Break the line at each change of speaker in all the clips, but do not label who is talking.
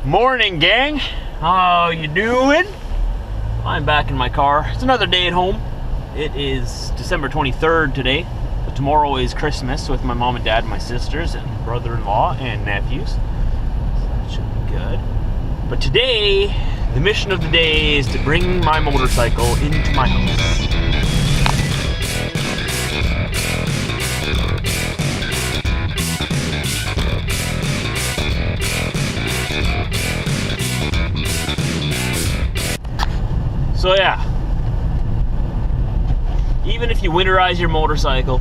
Morning, gang. How you doing? I'm back in my car. It's another day at home. It is December 23rd today. But tomorrow is Christmas with my mom and dad, and my sisters, and brother-in-law and nephews. So that should be good. But today, the mission of the day is to bring my motorcycle into my house. So yeah, even if you winterize your motorcycle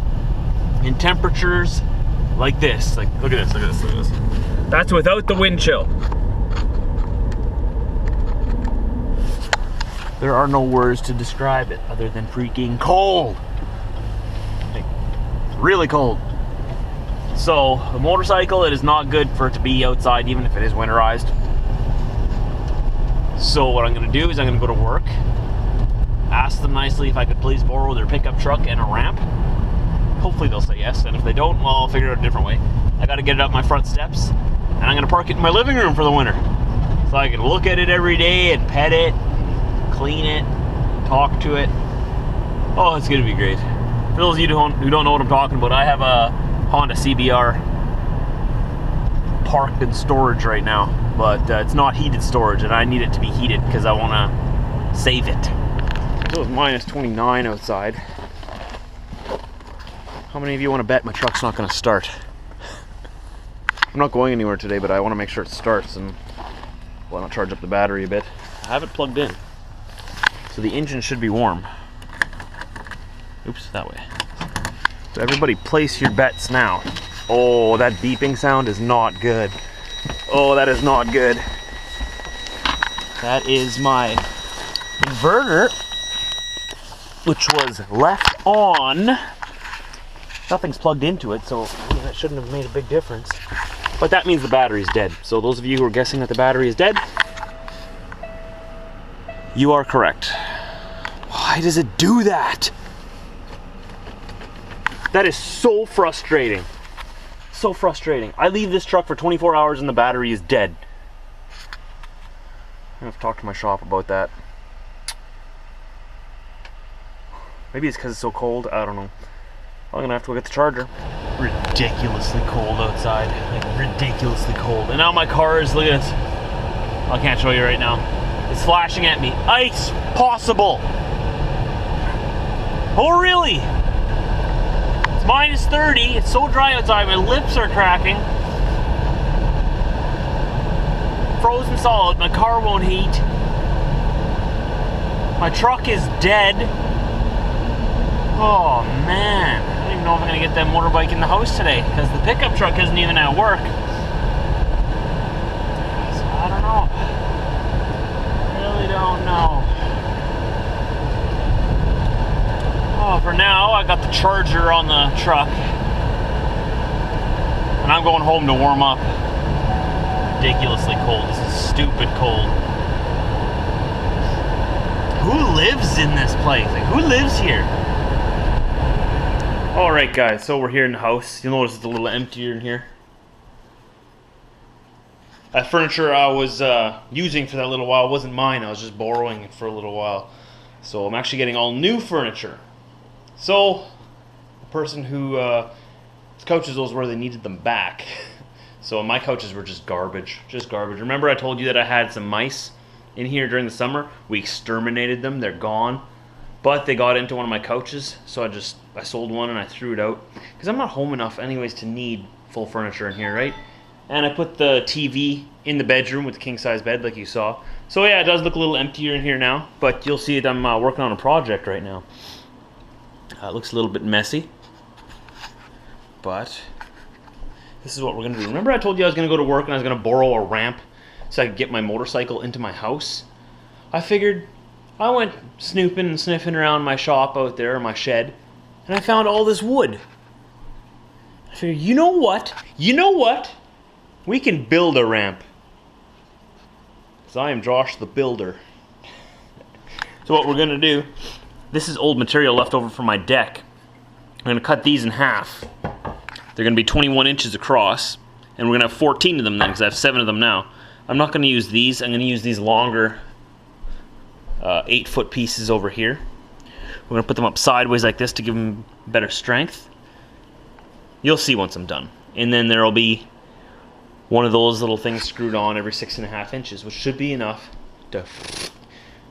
in temperatures like this, like look at this, that's without the wind chill. There are no words to describe it other than freaking cold. Like, really cold. So the motorcycle, it is not good for it to be outside even if it is winterized. So what I'm gonna do is I'm gonna go to work, ask them nicely if I could please borrow their pickup truck and a ramp. Hopefully they'll say yes, and if they don't, well, I'll figure it out a different way. I gotta get it up my front steps, and I'm gonna park it in my living room for the winter. So I can look at it every day and pet it, clean it, talk to it. Oh, it's gonna be great. For those of you who don't know what I'm talking about, I have a Honda CBR parked in storage right now, but it's not heated storage, and I need it to be heated because I want to save it. So it's minus 29 outside. How many of you want to bet my truck's not going to start? I'm not going anywhere today, but I want to make sure it starts, and well, I'll charge up the battery a bit. I have it plugged in, so the engine should be warm. Oops, that way. So everybody place your bets now. Oh, that beeping sound is not good. Oh, that is not good. That is my inverter, which was left on. Nothing's plugged into it, so that shouldn't have made a big difference. But that means the battery's dead. So those of you who are guessing that the battery is dead, you are correct. Why does it do that? That is so frustrating. So frustrating. I leave this truck for 24 hours and the battery is dead. I have to talk to my shop about that. Maybe it's because it's so cold. I don't know. I'm gonna have to go get the charger. Ridiculously cold outside. Like ridiculously cold. And now my car is, look at this. I can't show you right now. It's flashing at me. Ice possible. Oh really? It's minus 30. It's so dry outside. My lips are cracking. Frozen solid. My car won't heat. My truck is dead. Oh man. I don't even know if I'm going to get that motorbike in the house today because the pickup truck isn't even at work. So I don't know. Really don't know. Oh, for now, I got the charger on the truck. And I'm going home to warm up. Ridiculously cold. This is stupid cold. Who lives in this place? Like, who lives here? Alright guys, so we're here in the house. You'll notice it's a little emptier in here. That furniture I was using for that little while wasn't mine. I was just borrowing it for a little while. So I'm actually getting all new furniture. So, the person who couches those where they needed them back. So my couches were just garbage. Remember I told you that I had some mice in here during the summer? We exterminated them, they're gone. But they got into one of my couches, so I sold one and I threw it out. Because I'm not home enough anyways to need full furniture in here, right? And I put the TV in the bedroom with the king-size bed like you saw. So yeah, it does look a little emptier in here now, but you'll see that I'm working on a project right now. It looks a little bit messy, but this is what we're going to do. Remember I told you I was going to go to work and I was going to borrow a ramp so I could get my motorcycle into my house? I figured, I went snooping and sniffing around my shop out there, my shed, and I found all this wood. I figured, you know what? We can build a ramp. Because I am Josh the Builder. So what we're going to do, this is old material left over from my deck. I'm going to cut these in half. They're going to be 21 inches across, and we're going to have 14 of them then, because I have 7 of them now. I'm not going to use these. I'm going to use these longer 8-foot pieces over here. We're going to put them up sideways like this to give them better strength. You'll see once I'm done. And then there'll be one of those little things screwed on every 6.5 inches, which should be enough to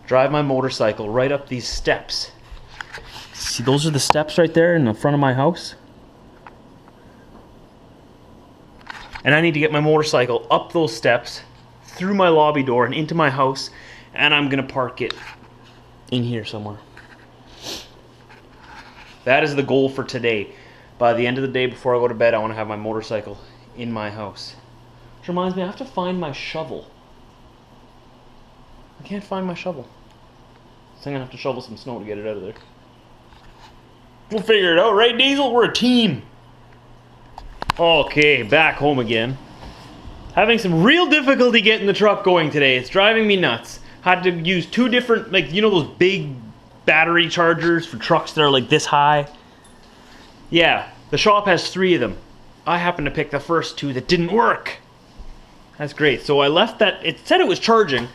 drive my motorcycle right up these steps. See, those are the steps right there in the front of my house. And I need to get my motorcycle up those steps, through my lobby door and into my house, and I'm gonna park it in here somewhere. That is the goal for today. By the end of the day, before I go to bed, I want to have my motorcycle in my house. Which reminds me, I have to find my shovel. I can't find my shovel. So I'm gonna have to shovel some snow to get it out of there. We'll figure it out, right, Diesel? We're a team. Okay, back home again. Having some real difficulty getting the truck going today. It's driving me nuts. Had to use 2 different, like, you know those big battery chargers for trucks that are like this high? Yeah, the shop has 3 of them. I happened to pick the first 2 that didn't work. That's great. So I left that, it said it was charging,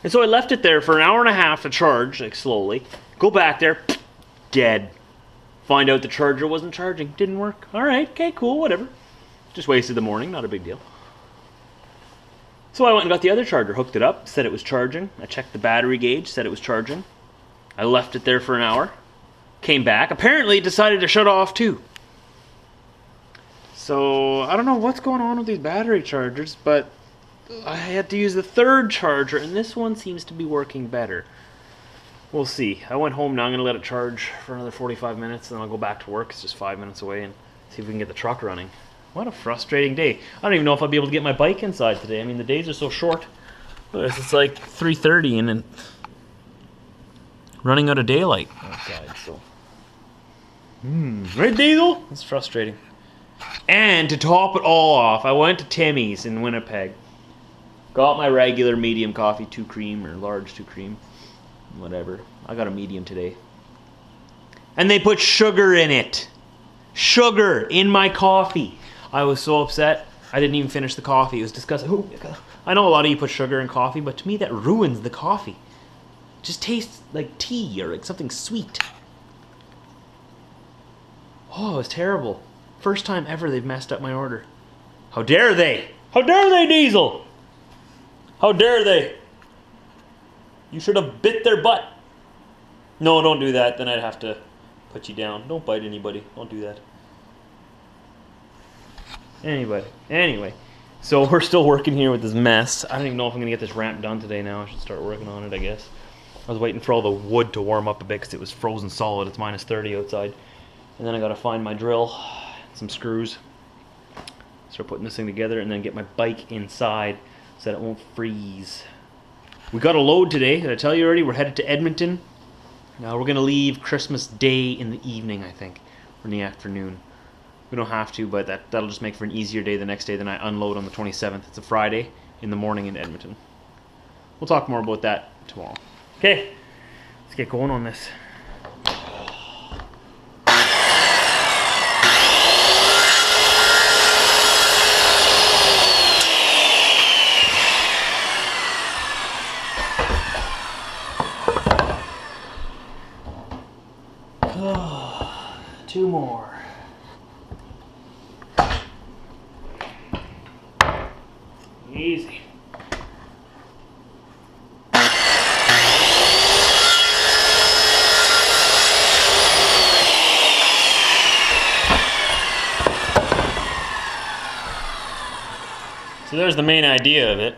and so I left it there for an hour and a half to charge, like slowly. Go back there, dead. Find out the charger wasn't charging. Didn't work. Alright, okay, cool, whatever. Just wasted the morning, not a big deal. So I went and got the other charger, hooked it up, said it was charging. I checked the battery gauge, said it was charging. I left it there for an hour, came back. Apparently it decided to shut off too. So I don't know what's going on with these battery chargers, but I had to use the 3rd charger, and this one seems to be working better. We'll see. I went home now. I'm going to let it charge for another 45 minutes, and then I'll go back to work. It's just 5 minutes away, and see if we can get the truck running. What a frustrating day. I don't even know if I'll be able to get my bike inside today. I mean, the days are so short. It's like 3:30 and then running out of daylight outside, so. Right, Diesel? It's frustrating. And to top it all off, I went to Timmy's in Winnipeg. Got my regular medium coffee, 2 cream, or large 2 cream. Whatever. I got a medium today. And they put sugar in it. Sugar in my coffee. I was so upset. I didn't even finish the coffee. It was disgusting. Ooh, I know a lot of you put sugar in coffee, but to me that ruins the coffee. It just tastes like tea or like something sweet. Oh, it was terrible. First time ever they've messed up my order. How dare they? How dare they, Diesel? How dare they? You should have bit their butt. No, don't do that. Then I'd have to put you down. Don't bite anybody. Don't do that. Anyway, so we're still working here with this mess. I don't even know if I'm going to get this ramp done today now. I should start working on it, I guess. I was waiting for all the wood to warm up a bit because it was frozen solid. It's minus 30 outside. And then I got to find my drill, some screws, start putting this thing together, and then get my bike inside so that it won't freeze. We got a load today. Did I tell you already? We're headed to Edmonton. Now we're going to leave Christmas Day in the evening, I think, or in the afternoon. We don't have to, but that'll just make for an easier day the next day. Then I unload on the 27th. It's a Friday in the morning in Edmonton. We'll talk more about that tomorrow. Okay, let's get going on this. Two more. Easy. So there's the main idea of it.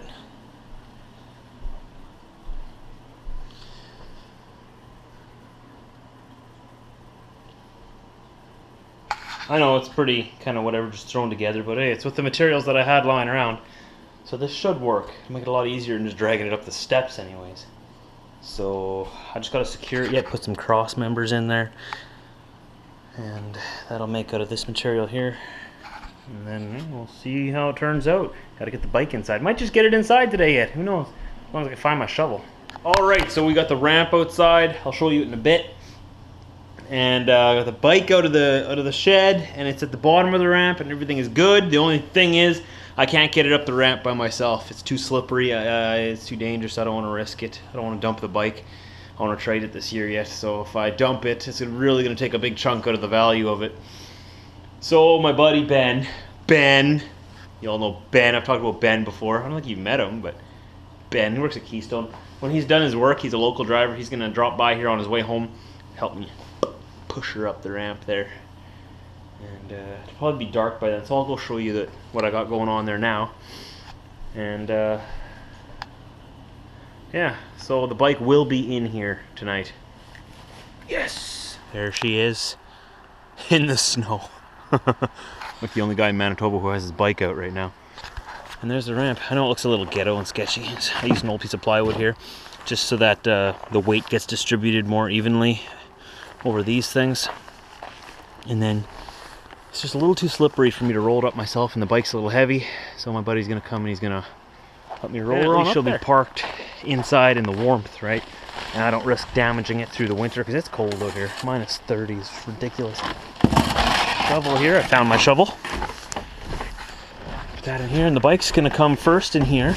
I know it's pretty kind of whatever, just thrown together, but hey, it's with the materials that I had lying around. So this should work. It'll make it a lot easier than just dragging it up the steps anyways. So I just got to secure it. Yeah, put some cross members in there. And that'll make out of this material here. And then we'll see how it turns out. Got to get the bike inside. Might just get it inside today yet. Who knows? As long as I can find my shovel. Alright, so we got the ramp outside. I'll show you it in a bit. And I got the bike out of the shed, and it's at the bottom of the ramp, and everything is good. The only thing is, I can't get it up the ramp by myself. It's too slippery. It's too dangerous. I don't want to risk it. I don't want to dump the bike. I want to trade it this year yet. So if I dump it, it's really going to take a big chunk out of the value of it. So my buddy Ben, you all know Ben. I've talked about Ben before. I don't think you've met him, but Ben, he works at Keystone. When he's done his work, he's a local driver. He's going to drop by here on his way home, help me push her up the ramp there. And it'll probably be dark by then, so I'll go show you what I got going on there now. And yeah, so the bike will be in here tonight. Yes! There she is, in the snow. Like the only guy in Manitoba who has his bike out right now. And there's the ramp. I know it looks a little ghetto and sketchy. I used an old piece of plywood here, just so that the weight gets distributed more evenly over these things. And then it's just a little too slippery for me to roll it up myself, and the bike's a little heavy, so my buddy's gonna come and he's gonna help me roll it. At least she'll be parked inside in the warmth, right? And I don't risk damaging it through the winter because it's cold out here. Minus 30 is ridiculous. Shovel here. I found my shovel. Put that in here, and the bike's gonna come first in here.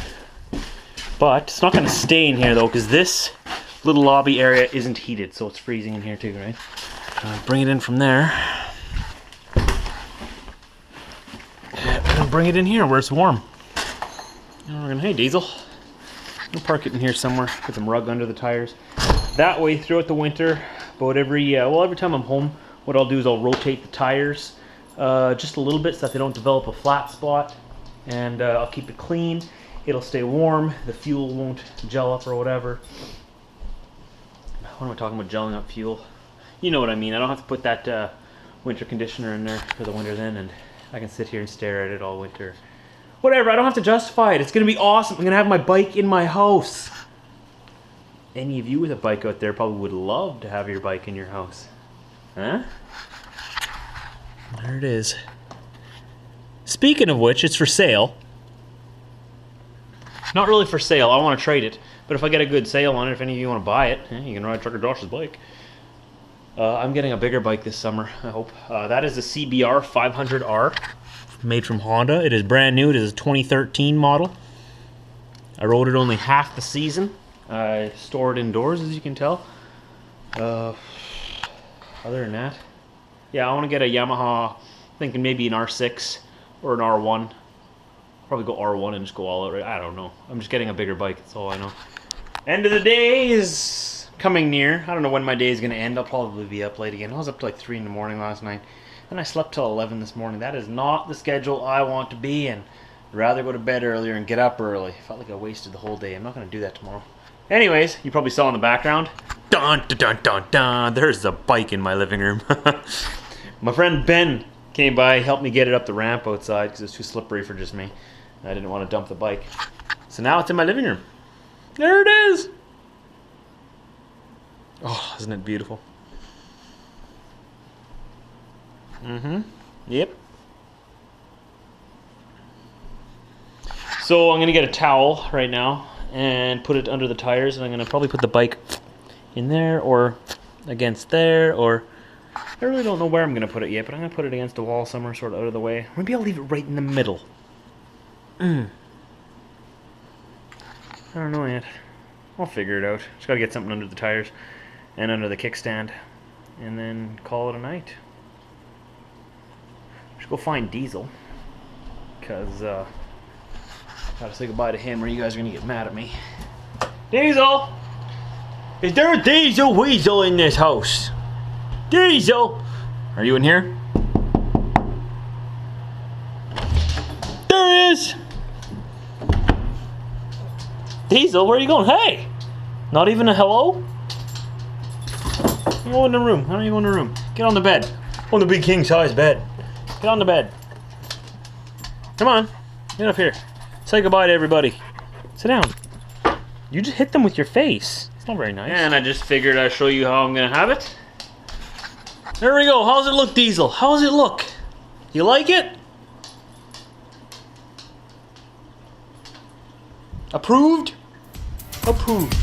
But it's not gonna stay in here though, because this little lobby area isn't heated, so it's freezing in here too, right? Bring it in from there. And bring it in here where it's warm. And we're gonna, hey Diesel, we'll park it in here somewhere. Put some rug under the tires. That way, throughout the winter, about every time I'm home, what I'll do is I'll rotate the tires just a little bit so that they don't develop a flat spot, and I'll keep it clean. It'll stay warm. The fuel won't gel up or whatever. What am I talking about, gelling up fuel? You know what I mean. I don't have to put that winter conditioner in there for the winter then, and I can sit here and stare at it all winter. Whatever, I don't have to justify it. It's gonna be awesome. I'm gonna have my bike in my house. Any of you with a bike out there probably would love to have your bike in your house. Huh? There it is. Speaking of which, it's for sale. Not really for sale, I want to trade it. But if I get a good sale on it, if any of you want to buy it, you can ride Trucker Josh's bike. I'm getting a bigger bike this summer, I hope. That is the CBR 500R, made from Honda. It is brand new. It is a 2013 model. I rode it only half the season. I store it indoors, as you can tell. Other than that, yeah, I want to get a Yamaha, thinking maybe an R6 or an R1. Probably go R1 and just go all out, right? I don't know. I'm just getting a bigger bike, that's all I know. End of the day is coming near. I don't know when my day is going to end. I'll probably be up late again. I was up to like 3 in the morning last night, and I slept till 11 this morning. That is not the schedule I want to be in. I'd rather go to bed earlier and get up early. Felt like I wasted the whole day. I'm not going to do that tomorrow. Anyways, you probably saw in the background, dun dun dun dun dun, there's a bike in my living room. My friend Ben came by, helped me get it up the ramp outside because it's too slippery for just me. I didn't want to dump the bike. So now it's in my living room. There it is. Oh, isn't it beautiful? Mm-hmm. Yep. So I'm going to get a towel right now and put it under the tires, and I'm going to probably put the bike in there or against there, or I really don't know where I'm going to put it yet, but I'm going to put it against a wall somewhere sort of out of the way. Maybe I'll leave it right in the middle. I don't know yet. I'll figure it out. Just got to get something under the tires and under the kickstand, and then call it a night. Should go find Diesel, because gotta say goodbye to him or you guys are gonna get mad at me. Diesel! Is there a Diesel Weasel in this house? Diesel! Are you in here? There he is! Diesel, where are you going? Hey! Not even a hello? Go in the room. Why don't you go in the room? Get on the bed. On the big king size bed. Get on the bed. Come on. Get up here. Say goodbye to everybody. Sit down. You just hit them with your face. It's not very nice. And I just figured I'd show you how I'm going to have it. There we go. How's it look, Diesel? How's it look? You like it? Approved? Approved.